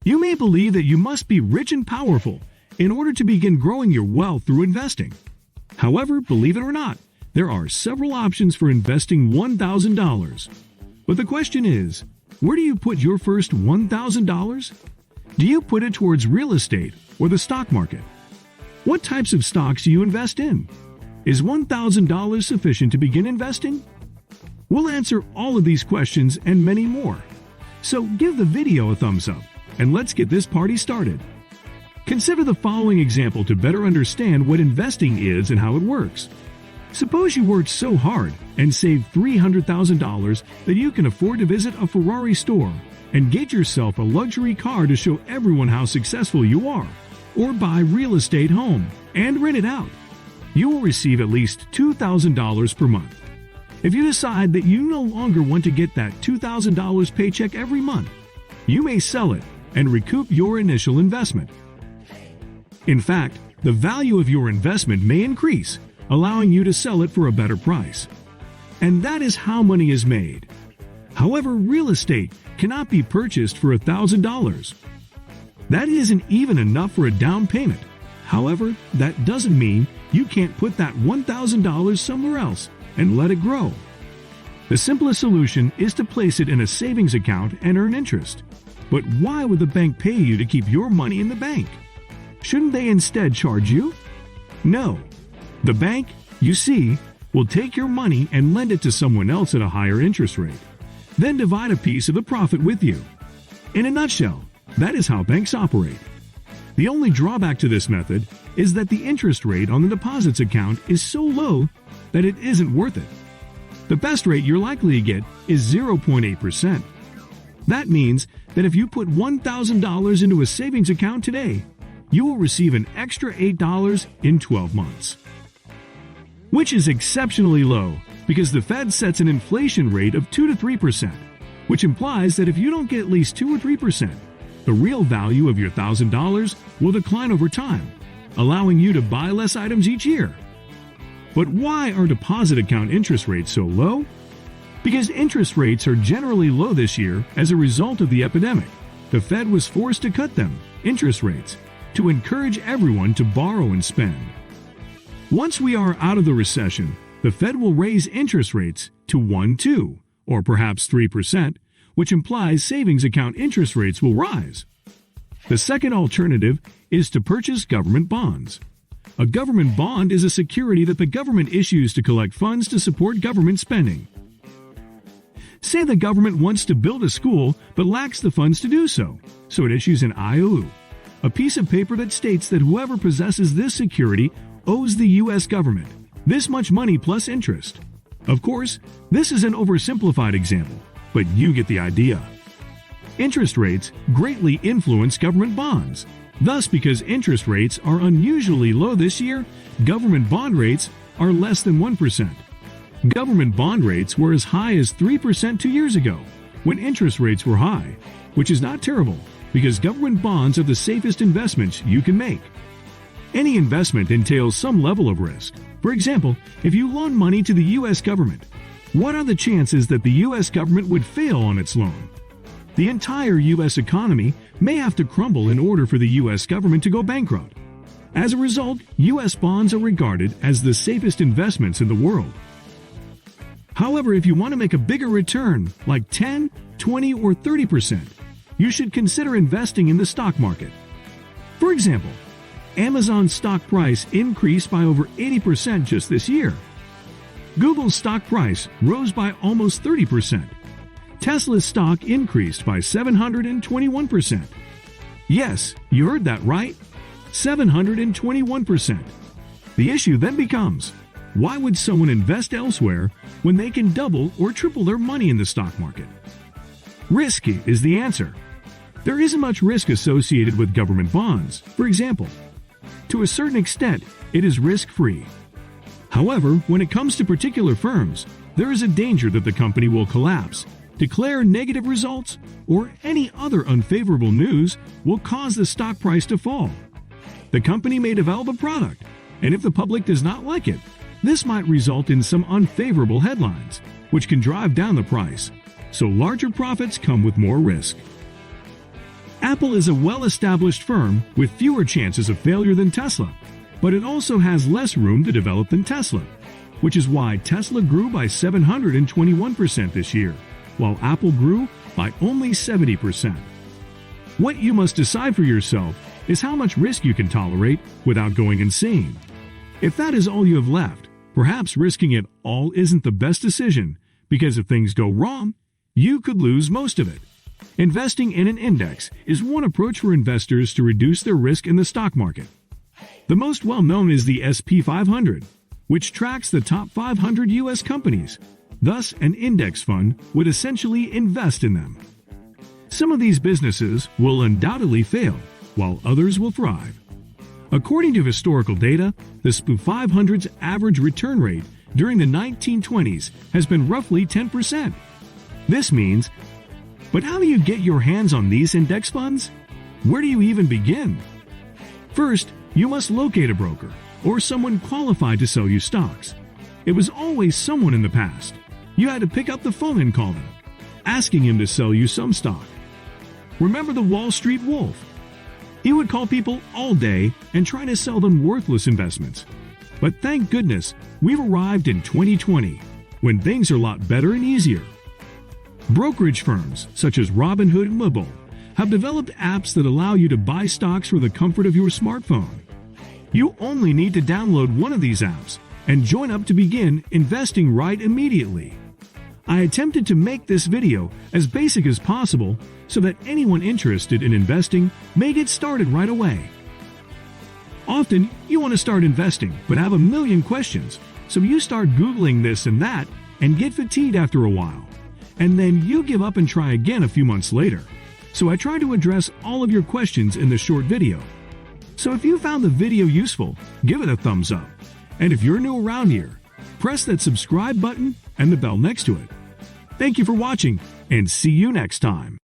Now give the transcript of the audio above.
You may believe that you must be rich and powerful in order to begin growing your wealth through investing. However, believe it or not, there are several options for investing $1,000. But the question is, where do you put your first $1,000? Do you put it towards real estate or the stock market? What types of stocks do you invest in? Is $1,000 sufficient to begin investing? We'll answer all of these questions and many more. So give the video a thumbs up and let's get this party started. Consider the following example to better understand what investing is and how it works. Suppose you worked so hard and saved $300,000 that you can afford to visit a Ferrari store and get yourself a luxury car to show everyone how successful you are, or buy real estate home and rent it out. You will receive at least $2,000 per month. If you decide that you no longer want to get that $2,000 paycheck every month, you may sell it and recoup your initial investment. In fact, the value of your investment may increase, allowing you to sell it for a better price. And that is how money is made. However, real estate cannot be purchased for $1,000. That isn't even enough for a down payment. However, that doesn't mean you can't put that $1,000 somewhere else and let it grow. The simplest solution is to place it in a savings account and earn interest. But why would the bank pay you to keep your money in the bank? Shouldn't they instead charge you? No. The bank, you see, will take your money and lend it to someone else at a higher interest rate, then divide a piece of the profit with you. In a nutshell, that is how banks operate. The only drawback to this method is that the interest rate on the deposits account is so low that it isn't worth it. The best rate you're likely to get is 0.8%. That means that if you put $1,000 into a savings account today, you will receive an extra $8 in 12 months. Which is exceptionally low because the Fed sets an inflation rate of 2 to 3%, which implies that if you don't get at least 2 or 3%, the real value of your $1,000 will decline over time, allowing you to buy less items each year. But why are deposit account interest rates so low? Because interest rates are generally low this year as a result of the epidemic. The Fed was forced to cut them, interest rates, to encourage everyone to borrow and spend. Once we are out of the recession, the Fed will raise interest rates to 1, 2, or perhaps 3%, which implies savings account interest rates will rise. The second alternative is to purchase government bonds. A government bond is a security that the government issues to collect funds to support government spending. Say the government wants to build a school but lacks the funds to do so, so it issues an IOU, a piece of paper that states that whoever possesses this security owes the U.S. government this much money plus interest. Of course, this is an oversimplified example, but you get the idea. Interest rates greatly influence government bonds. Thus, because interest rates are unusually low this year, government bond rates are less than 1%. Government bond rates were as high as 3% 2 years ago, when interest rates were high, which is not terrible, because government bonds are the safest investments you can make. Any investment entails some level of risk. For example, if you loan money to the U.S. government, what are the chances that the U.S. government would fail on its loan? The entire U.S. economy may have to crumble in order for the U.S. government to go bankrupt. As a result, U.S. bonds are regarded as the safest investments in the world. However, if you want to make a bigger return, like 10, 20, or 30%, you should consider investing in the stock market. For example, Amazon's stock price increased by over 80% just this year. Google's stock price rose by almost 30%. Tesla's stock increased by 721%. Yes, you heard that right. 721%. The issue then becomes, why would someone invest elsewhere when they can double or triple their money in the stock market? Risky is the answer. There isn't much risk associated with government bonds, for example. To a certain extent, it is risk-free. However, when it comes to particular firms, there is a danger that the company will collapse, declare negative results, or any other unfavorable news will cause the stock price to fall. The company may develop a product, and if the public does not like it, this might result in some unfavorable headlines, which can drive down the price, so larger profits come with more risk. Apple is a well-established firm with fewer chances of failure than Tesla, but it also has less room to develop than Tesla, which is why Tesla grew by 721% this year, while Apple grew by only 70%. What you must decide for yourself is how much risk you can tolerate without going insane. If that is all you have left, perhaps risking it all isn't the best decision, because if things go wrong, you could lose most of it. Investing in an index is one approach for investors to reduce their risk in the stock market. The most well-known is the S&P 500, which tracks the top 500 U.S. companies. Thus, an index fund would essentially invest in them. Some of these businesses will undoubtedly fail, while others will thrive. According to historical data, the S&P 500's average return rate during the 1920s has been roughly 10%. This means, but how do you get your hands on these index funds? Where do you even begin? First, you must locate a broker or someone qualified to sell you stocks. It was always someone in the past. You had to pick up the phone and call him, asking him to sell you some stock. Remember the Wall Street Wolf? He would call people all day and try to sell them worthless investments. But thank goodness, we've arrived in 2020, when things are a lot better and easier. Brokerage firms such as Robinhood and Webull have developed apps that allow you to buy stocks from the comfort of your smartphone. You only need to download one of these apps and join up to begin investing right immediately. I attempted to make this video as basic as possible so that anyone interested in investing may get started right away. Often, you want to start investing but have a million questions, so you start Googling this and that and get fatigued after a while. And then you give up and try again a few months later. So I try to address all of your questions in this short video. So if you found the video useful, give it a thumbs up. And if you're new around here, press that subscribe button and the bell next to it. Thank you for watching, and see you next time.